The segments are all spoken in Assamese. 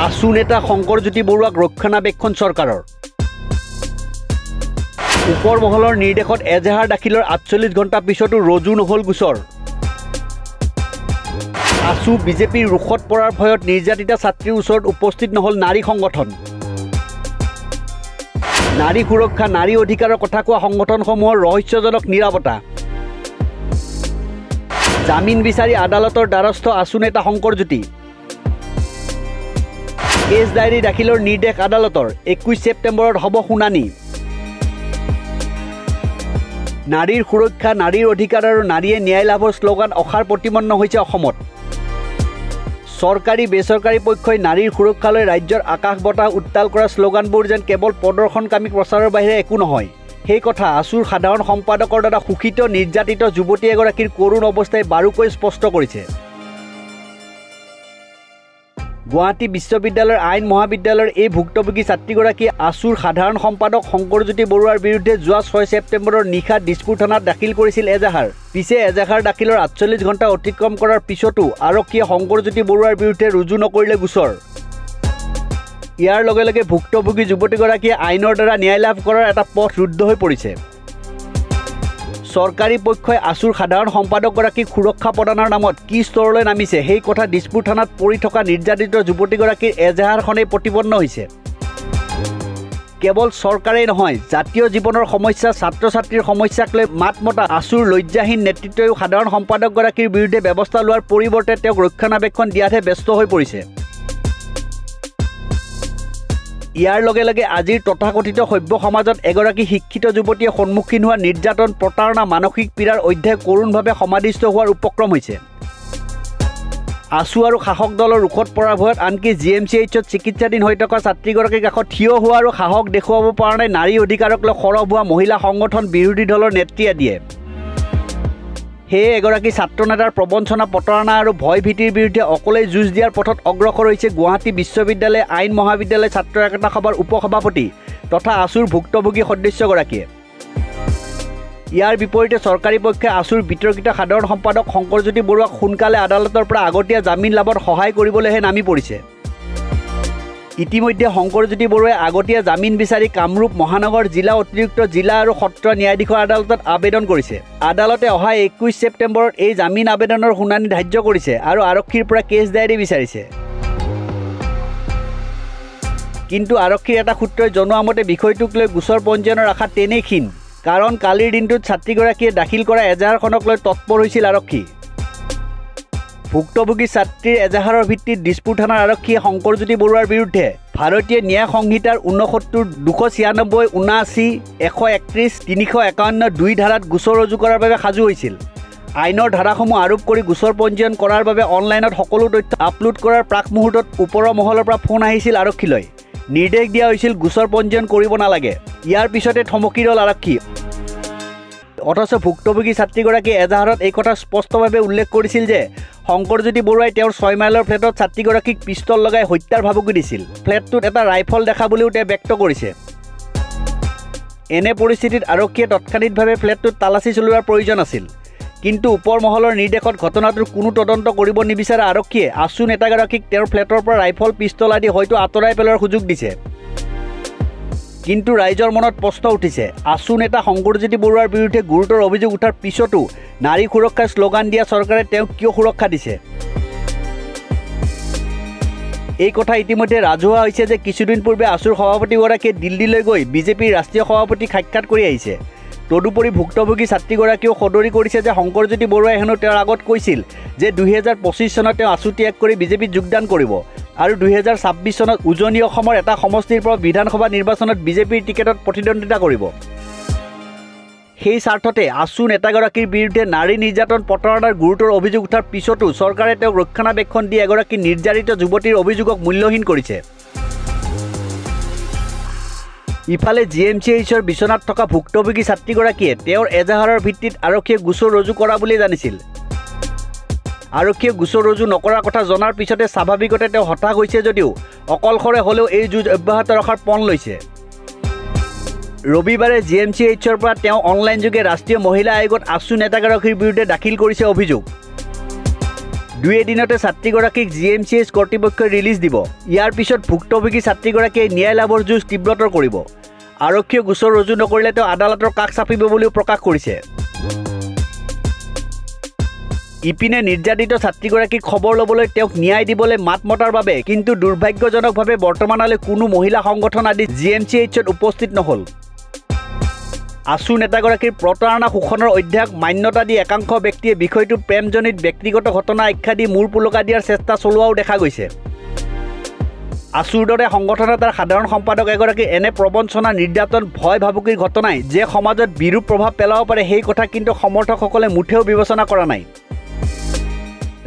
আসু নেতা শংকৰজ্যোতি বৰুৱাক ৰক্ষণাবেক্ষণ চৰকাৰৰ ওপৰ মহলৰ নিৰ্দেশত এজাহাৰ দাখিলৰ ৪৮ ঘণ্টা পিছতো ৰজু নহল গোচৰ আসু বিজেপিৰ ৰুখত পৰাৰ ভয়ত নিৰ্যাতিতা ছাত্ৰীৰ ওচৰত উপস্থিত নহল নাৰী সংগঠন নাৰী সুৰক্ষা নাৰী অধিকাৰৰ কথা কোৱা সংগঠনসমূহৰ ৰহস্যজনক নিৰাপত্তা জামিন বিচাৰি আদালতৰ দ্বাৰস্থ আসু নেতা শংকৰজ্যোতি কেছ ডায়েৰী দাখিলৰ নিৰ্দেশ আদালতৰ 21 ছেপ্টেম্বৰত হ'ব শুনানি নাৰীৰ সুৰক্ষা নাৰীৰ অধিকাৰ আৰু নাৰীয়ে ন্যায় লাভৰ শ্লোগান অখাৰ প্ৰতিপন্ন হৈছে অসমত চৰকাৰী বেচৰকাৰী পক্ষই নাৰীৰ সুৰক্ষালৈ ৰাজ্যৰ আকাশ বতাহ উত্তাল কৰা শ্লোগানবোৰ যেন কেৱল প্ৰদৰ্শনকামী প্ৰচাৰৰ বাহিৰে একো নহয় সেই কথা আসুৰ সাধাৰণ সম্পাদকৰ দ্বাৰা শোষিত নিৰ্যাতিত যুৱতী এগৰাকীৰ কৰুণ অৱস্থাই বাৰুকৈ স্পষ্ট কৰিছে গুৱাহাটী বিশ্ববিদ্যালয়ৰ আইন মহাবিদ্যালয়ৰ এই ভুক্তভোগী ছাত্ৰীগৰাকী আসুৰ সাধাৰণ সম্পাদক শংকৰজ্যোতি বৰুৱাৰ বিৰুদ্ধে যোৱা 6 ছেপ্টেম্বৰৰ নিশা দিছপুৰ থানাত দাখিল কৰিছিল এজাহাৰ পিছে এজাহাৰ দাখিলৰ ৪৮ ঘণ্টা অতিক্ৰম কৰাৰ পিছতো আৰক্ষীয়ে শংকৰজ্যোতি বৰুৱাৰ বিৰুদ্ধে ৰুজু নকৰিলে গোচৰ ইয়াৰ লগে লগে ভুক্তভোগী যুৱতীগৰাকীয়ে আইনৰ দ্বাৰা ন্যায় লাভ কৰাৰ এটা পথ ৰুদ্ধ হৈ পৰিছে চৰকাৰী পক্ষই আসুৰ সাধাৰণ সম্পাদকগৰাকীক সুৰক্ষা প্ৰদানৰ নামত কি স্তৰলৈ নামিছে সেই কথা দিছপুৰ থানাত পৰি থকা নিৰ্যাতিত যুৱতীগৰাকীৰ এজাহাৰখনেই প্ৰতিপন্ন হৈছে কেৱল চৰকাৰেই নহয় জাতীয় জীৱনৰ সমস্যা ছাত্ৰ ছাত্ৰীৰ সমস্যাক লৈ মাত মতা আসুৰ লজ্জাহীন নেতৃত্বই সাধাৰণ সম্পাদকগৰাকীৰ বিৰুদ্ধে ব্যৱস্থা লোৱাৰ পৰিৱৰ্তে তেওঁক ৰক্ষণাবেক্ষণ দিয়াতহে ব্যস্ত হৈ পৰিছে ইয়াৰ লগে লগে আজিৰ তথাকথিত সভ্য সমাজত এগৰাকী শিক্ষিত যুৱতীয়ে সন্মুখীন হোৱা নিৰ্যাতন প্ৰতাৰণা মানসিক পীড়াৰ অধ্যায় কৰুণভাৱে সমাধিস্থ হোৱাৰ উপক্ৰম হৈছে আসু আৰু শাসক দলৰ ৰুখত পৰাৰ ভয়ত আনকি GMCHত চিকিৎসাধীন হৈ থকা ছাত্ৰীগৰাকীৰ কাষত থিয় হোৱা আৰু সাহস দেখুৱাব পৰা নাই নাৰী অধিকাৰক লৈ সৰব হোৱা মহিলা সংগঠন বিৰোধী দলৰ নেতৃত্বে দিয়ে সেয়ে এগৰাকী ছাত্ৰ নেতাৰ প্ৰবঞ্চনা প্ৰতাৰণা আৰু ভয় ভীতিৰ বিৰুদ্ধে অকলেই যুঁজ দিয়াৰ পথত অগ্ৰসৰ হৈছে গুৱাহাটী বিশ্ববিদ্যালয় আইন মহাবিদ্যালয় ছাত্ৰ একতা সভাৰ উপসভাপতি তথা আসুৰ ভুক্তভোগী সদস্যগৰাকীয়ে ইয়াৰ বিপৰীতে চৰকাৰী পক্ষে আসুৰ বিতৰ্কিত সাধাৰণ সম্পাদক শংকৰজ্যোতি বৰুৱাক সোনকালে আদালতৰ পৰা আগতীয়া জামিন লাভত সহায় কৰিবলৈহে নামি পৰিছে ইতিমধ্যে শংকৰজ্যোতি বৰুৱাই আগতীয়া জামিন বিচাৰি কামৰূপ মহানগৰ জিলা অতিৰিক্ত জিলা আৰু সত্ৰ ন্যায়াধীশৰ আদালতত আবেদন কৰিছে আদালতে অহা 21 ছেপ্টেম্বৰত এই জামিন আবেদনৰ শুনানি ধাৰ্য কৰিছে আৰু আৰক্ষীৰ পৰা কেছ ডায়েৰী বিচাৰিছে কিন্তু আৰক্ষীৰ এটা সূত্ৰই জনোৱা মতে বিষয়টোক লৈ গোচৰ পঞ্জীয়নৰ আশা তেনেই ক্ষীণ কাৰণ কালিৰ দিনটোত ছাত্ৰীগৰাকীয়ে দাখিল কৰা এজাহাৰখনক লৈ তৎপৰ হৈছিল আৰক্ষী ভুক্তভোগী ছাত্ৰীৰ এজাহাৰৰ ভিত্তিত দিছপুৰ থানাৰ আৰক্ষীয়ে শংকৰজ্যোতি বৰুৱাৰ বিৰুদ্ধে ভাৰতীয় ন্যায় সংহিতাৰ 69 296 79 131 351 2 ধাৰাত গোচৰ ৰুজু কৰাৰ বাবে সাজু হৈছিল আইনৰ ধাৰাসমূহ আৰোপ কৰি গোচৰ পঞ্জীয়ন কৰাৰ বাবে অনলাইনত সকলো তথ্য আপলোড কৰাৰ প্ৰাক মুহূৰ্তত ওপৰৰ মহলৰ পৰা ফোন আহিছিল আৰক্ষীলৈ নিৰ্দেশ দিয়া হৈছিল গোচৰ পঞ্জীয়ন কৰিব নালাগে ইয়াৰ পিছতে থমকি ৰল আৰক্ষী অথচ ভুক্তভোগী ছাত্ৰীগৰাকীয়ে এজাহাৰত এই কথা স্পষ্টভাৱে উল্লেখ কৰিছিল যে শংকৰজ্যোতি বৰুৱাই তেওঁৰ 6 মাইলৰ ফ্লেটত ছাত্ৰীগৰাকীক পিষ্টল লগাই হত্যাৰ ভাবুকি দিছিল ফ্লেটটোত এটা ৰাইফল দেখা বুলিও তেওঁ ব্যক্ত কৰিছে এনে পৰিস্থিতিত আৰক্ষীয়ে তৎক্ষণিকভাৱে ফ্লেটটোত তালাচী চলোৱাৰ প্ৰয়োজন আছিল কিন্তু ওপৰ মহলৰ নিৰ্দেশত ঘটনাটোৰ কোনো তদন্ত কৰিব নিবিচাৰা আৰক্ষীয়ে আসু নেতাগৰাকীক তেওঁৰ ফ্লেটৰ পৰা ৰাইফল পিষ্টল আদি হয়তো আঁতৰাই পেলোৱাৰ সুযোগ দিছে কিন্তু ৰাইজৰ মনত প্ৰশ্ন উঠিছে আসু নেতা শংকৰজ্যোতি বৰুৱাৰ বিৰুদ্ধে গুৰুতৰ অভিযোগ উঠাৰ পিছতো নাৰী সুৰক্ষাৰ শ্লোগান দিয়া চৰকাৰে তেওঁক কিয় সুৰক্ষা দিছে এই কথা ইতিমধ্যে ৰাজহুৱা হৈছে যে কিছুদিন পূৰ্বে আসুৰ সভাপতিগৰাকীয়ে দিল্লীলৈ গৈ বিজেপিৰ ৰাষ্ট্ৰীয় সভাপতি সাক্ষাৎ কৰি আহিছে তদুপৰি ভুক্তভোগী ছাত্ৰীগৰাকীয়েও সদৰি কৰিছে যে শংকৰজ্যোতি বৰুৱাই হেনো তেওঁৰ আগত কৈছিল যে 2025 চনত তেওঁ আসু ত্যাগ কৰি বিজেপিত যোগদান কৰিব আৰু 2026 চনত উজনি অসমৰ এটা সমষ্টিৰ পৰা বিধানসভা নিৰ্বাচনত বিজেপিৰ টিকেটত প্ৰতিদ্বন্দ্বিতা কৰিব সেই স্বাৰ্থতে আসু নেতাগৰাকীৰ বিৰুদ্ধে নাৰী নিৰ্যাতন প্ৰতাৰণাৰ গুৰুতৰ অভিযোগ উঠাৰ পিছতো চৰকাৰে তেওঁক ৰক্ষণাবেক্ষণ দি এগৰাকী নিৰ্যাতিত যুৱতীৰ অভিযোগক মূল্যহীন কৰিছে ইফালে GMCHৰ বিচনাত থকা ভুক্তভোগী ছাত্ৰীগৰাকীয়ে তেওঁৰ এজাহাৰৰ ভিত্তিত আৰক্ষীয়ে গোচৰ ৰুজু কৰা বুলি জানিছিল আৰক্ষীয়ে গোচৰ ৰুজু নকৰাৰ কথা জনাৰ পিছতে স্বাভাৱিকতে তেওঁ হতাশ হৈছে যদিও অকলশৰে হ'লেও এই যুঁজ অব্যাহত ৰখাৰ পণ লৈছে ৰবিবাৰে GMCHৰ পৰা তেওঁ অনলাইন যোগে ৰাষ্ট্ৰীয় মহিলা আয়োগত আসু নেতাগৰাকীৰ বিৰুদ্ধে দাখিল কৰিছে অভিযোগ দুই এদিনতে ছাত্ৰীগৰাকীক GMCH কৰ্তৃপক্ষই ৰিলিজ দিব। ইয়াৰ পিছত ভুক্তভোগী ছাত্ৰীগৰাকীয়ে ন্যায় লাভৰ যুঁজ তীব্ৰতৰ কৰিব। আৰক্ষীয়ে গোচৰ ৰুজু নকৰিলে তেওঁ আদালতৰ কাষ চাপিব বুলিও প্ৰকাশ কৰিছে। ইপিনে নিৰ্যাতিত ছাত্ৰীগৰাকীক খবৰ ল'বলৈ তেওঁক ন্যায় দিবলৈ মাত মতাৰ বাবে কিন্তু দুৰ্ভাগ্যজনকভাৱে বৰ্তমানলৈ কোনো মহিলা সংগঠন আদি GMCHত উপস্থিত নহ'ল। আছু নেতাগৰাকীৰ প্ৰতাৰণা শোষণৰ অধ্যায়ক মান্যতা দি একাংশ ব্যক্তিয়ে বিষয়টো প্ৰেমজনিত ব্যক্তিগত ঘটনা আখ্যা দি মূৰ পুলকা দিয়াৰ চেষ্টা চলোৱাও দেখা গৈছে। আছুৰ দৰে সংগঠন এটাৰ সাধাৰণ সম্পাদক এগৰাকী এনে প্ৰবঞ্চনা, নিৰ্যাতন, ভয় ভাবুকিৰ ঘটনাই যে সমাজত বিৰূপ প্ৰভাৱ পেলাব পাৰে সেই কথা কিন্তু সমৰ্থকসকলে মুঠেও বিবেচনা কৰা নাই।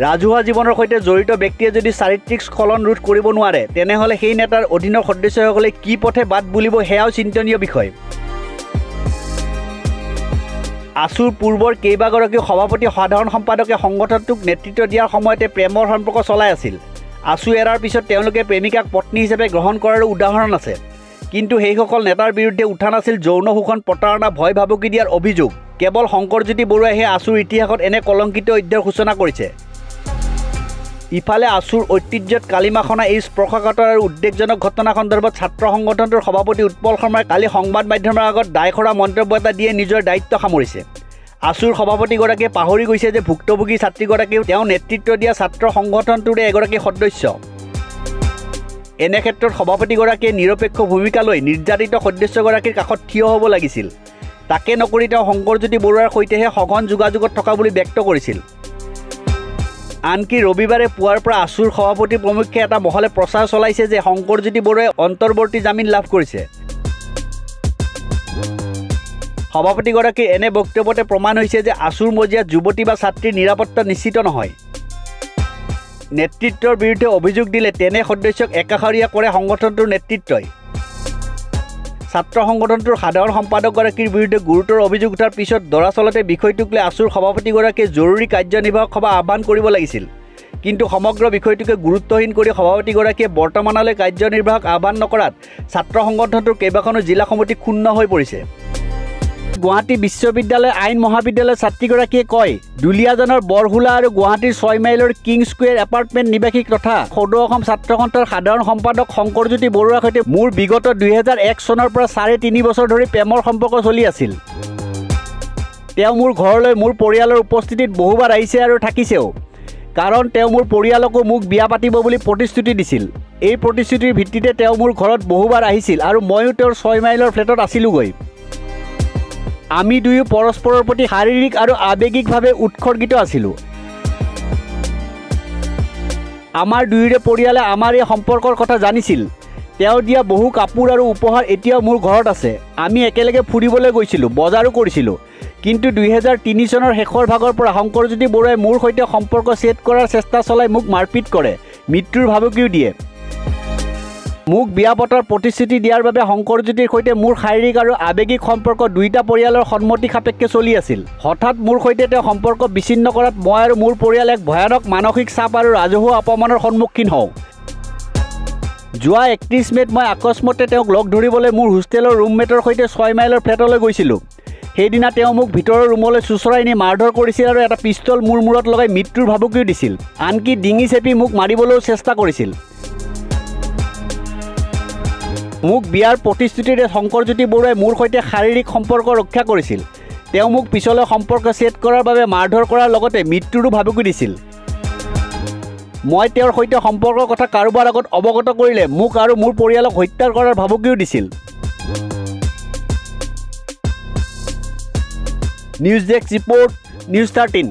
ৰাজহুৱা জীৱনৰ সৈতে জড়িত ব্যক্তিয়ে যদি চাৰিত্ৰিক স্খলন ৰোধ কৰিব নোৱাৰে তেনেহ'লে সেই নেতাৰ অধীনৰ সদস্যসকলে কি পথে বাট বুলিব সেয়াও চিন্তনীয় বিষয়। আছুৰ পূৰ্বৰ কেইবাগৰাকীও সভাপতি, সাধাৰণ সম্পাদকে সংগঠনটোক নেতৃত্ব দিয়াৰ সময়তে প্ৰেমৰ সম্পৰ্ক চলাই আছিল। আছু এৰাৰ পিছত তেওঁলোকে প্ৰেমিকাক পত্নী হিচাপে গ্ৰহণ কৰাৰো উদাহৰণ আছে। কিন্তু সেইসকল নেতাৰ বিৰুদ্ধে উঠা নাছিল যৌন শোষণ, প্ৰতাৰণা, ভয় ভাবুকি দিয়াৰ অভিযোগ। কেৱল শংকৰজ্যোতি বৰুৱাইহে আছুৰ ইতিহাসত এনে কলংকিত অধ্যায়ৰ সূচনা কৰিছে। ইফালে আছুৰ ঐতিহ্যত কালিমাখনা এই স্পৰ্শকাতৰ আৰু উদ্বেগজনক ঘটনা সন্দৰ্ভত ছাত্ৰ সংগঠনটোৰ সভাপতি উৎপল শৰ্মাই কালি সংবাদ মাধ্যমৰ আগত দায়খৰা মন্তব্য এটা দিয়ে নিজৰ দায়িত্ব সামৰিছে। আছুৰ সভাপতিগৰাকীয়ে পাহৰি গৈছে যে ভুক্তভোগী ছাত্ৰীগৰাকীও তেওঁ নেতৃত্ব দিয়া ছাত্ৰ সংগঠনটোৰে এগৰাকী সদস্য। এনে ক্ষেত্ৰত সভাপতিগৰাকীয়ে নিৰপেক্ষ ভূমিকা লৈ নিৰ্যাতিত সদস্যগৰাকীৰ কাষত থিয় হ'ব লাগিছিল। তাকে নকৰি তেওঁ শংকৰজ্যোতি বৰুৱাৰ সৈতেহে সঘন যোগাযোগত থকা বুলি ব্যক্ত কৰিছিল। আনকি ৰবিবাৰে পুৱাৰ পৰা আছুৰ সভাপতি প্ৰমুখ্যে এটা মহলে প্ৰচাৰ চলাইছে যে শংকৰজ্যোতি বৰুৱাই অন্তৰ্বৰ্তী জামিন লাভ কৰিছে। সভাপতিগৰাকীৰ এনে বক্তব্যতে প্ৰমাণ হৈছে যে আছুৰ মজিয়াত যুৱতী বা ছাত্ৰীৰ নিৰাপত্তা নিশ্চিত নহয়। নেতৃত্বৰ বিৰুদ্ধে অভিযোগ দিলে তেনে সদস্যক একাষৰীয়া কৰে সংগঠনটোৰ নেতৃত্বই। ছাত্ৰ সংগঠনটোৰ সাধাৰণ সম্পাদকগৰাকীৰ বিৰুদ্ধে গুৰুতৰ অভিযোগ উঠাৰ পিছত দৰাচলতে বিষয়টোক লৈ আছুৰ সভাপতিগৰাকীয়ে জৰুৰী কাৰ্যনিৰ্বাহক সভা আহ্বান কৰিব লাগিছিল। কিন্তু সমগ্ৰ বিষয়টোকে গুৰুত্বহীন কৰি সভাপতিগৰাকীয়ে বৰ্তমানলৈ কাৰ্যনিৰ্বাহক আহ্বান নকৰাত ছাত্ৰ সংগঠনটোৰ কেইবাখনো জিলা সমিতি ক্ষুণ্ণ হৈ পৰিছে। গুৱাহাটী বিশ্ববিদ্যালয় আইন মহাবিদ্যালয়ৰ ছাত্ৰীগৰাকীয়ে কয়, দুলীয়াজানৰ বৰহুলা আৰু গুৱাহাটীৰ 6 মাইলৰ কিং স্কুৱেৰ এপাৰ্টমেণ্ট নিবাসী তথা সদৌ অসম ছাত্ৰ সন্থাৰ সাধাৰণ সম্পাদক শংকৰজ্যোতি বৰুৱাৰ সৈতে মোৰ বিগত 2001 চনৰ পৰা 3.5 বছৰ ধৰি প্ৰেমৰ সম্পৰ্ক চলি আছিল। তেওঁ মোৰ ঘৰলৈ মোৰ পৰিয়ালৰ উপস্থিতিত বহুবাৰ আহিছে আৰু থাকিছেও। কাৰণ তেওঁ মোৰ পৰিয়ালকো মোক বিয়া পাতিব বুলি প্ৰতিশ্ৰুতি দিছিল। এই প্ৰতিশ্ৰুতিৰ ভিত্তিতে তেওঁ মোৰ ঘৰত বহুবাৰ আহিছিল আৰু ময়ো তেওঁৰ 6 মাইলৰ ফ্লেটত আছিলোগৈ। আমি দুয়ো পৰস্পৰৰ প্ৰতি শাৰীৰিক আৰু আৱেগিকভাৱে উৎসৰ্গিত আছিলোঁ। আমাৰ দুয়োৰে পৰিয়ালে আমাৰ এই সম্পৰ্কৰ কথা জানিছিল। তেওঁ দিয়া বহু কাপোৰ আৰু উপহাৰ এতিয়াও মোৰ ঘৰত আছে। আমি একেলগে ফুৰিবলৈ গৈছিলোঁ, বজাৰো কৰিছিলোঁ। কিন্তু 2003 চনৰ শেষৰ ভাগৰ পৰা শংকৰজ্যোতি বৰুৱাই মোৰ সৈতে সম্পৰ্ক ছেট কৰাৰ চেষ্টা চলাই মোক মাৰপিট কৰে, মৃত্যুৰ ভাবুকিও দিয়ে। মোক বিয়া পতাৰ প্ৰতিশ্ৰুতি দিয়াৰ বাবে শংকৰজ্যোতিৰ সৈতে মোৰ শাৰীৰিক আৰু আৱেগিক সম্পৰ্ক দুয়োটা পৰিয়ালৰ সন্মতি সাপেক্ষে চলি আছিল। হঠাৎ মোৰ সৈতে তেওঁ সম্পৰ্ক বিচ্ছিন্ন কৰাত মই আৰু মোৰ পৰিয়াল এক ভয়ানক মানসিক চাপ আৰু ৰাজহুৱা অপমানৰ সন্মুখীন হওঁ। যোৱা 31 মে'ত মই আকস্মাতে তেওঁক লগ ধৰিবলৈ মোৰ হোষ্টেলৰ ৰুমমেটৰ সৈতে 6 মাইলৰ ফ্লেটলৈ গৈছিলোঁ। সেইদিনা তেওঁ মোক ভিতৰৰ ৰুমলৈ চোঁচৰাই নি মাৰধৰ কৰিছিল আৰু এটা পিষ্টল মোৰ মূৰত লগাই মৃত্যুৰ ভাবুকিও দিছিল। আনকি ডিঙি চেপি মোক মাৰিবলৈও চেষ্টা কৰিছিল। মোক বিয়াৰ প্ৰতিশ্ৰুতিৰে শংকৰজ্যোতি বৰুৱাই মোৰ সৈতে শাৰীৰিক সম্পৰ্ক ৰক্ষা কৰিছিল। তেওঁ মোক পিছলৈ সম্পৰ্ক ছেট কৰাৰ বাবে মাৰধৰ কৰাৰ লগতে মৃত্যুৰো ভাবুকি দিছিল। মই তেওঁৰ সৈতে সম্পৰ্কৰ কথা কাৰোবাৰ আগত অৱগত কৰিলে মোক আৰু মোৰ পৰিয়ালক হত্যা কৰাৰ ভাবুকিও দিছিল। News desk report, news 13।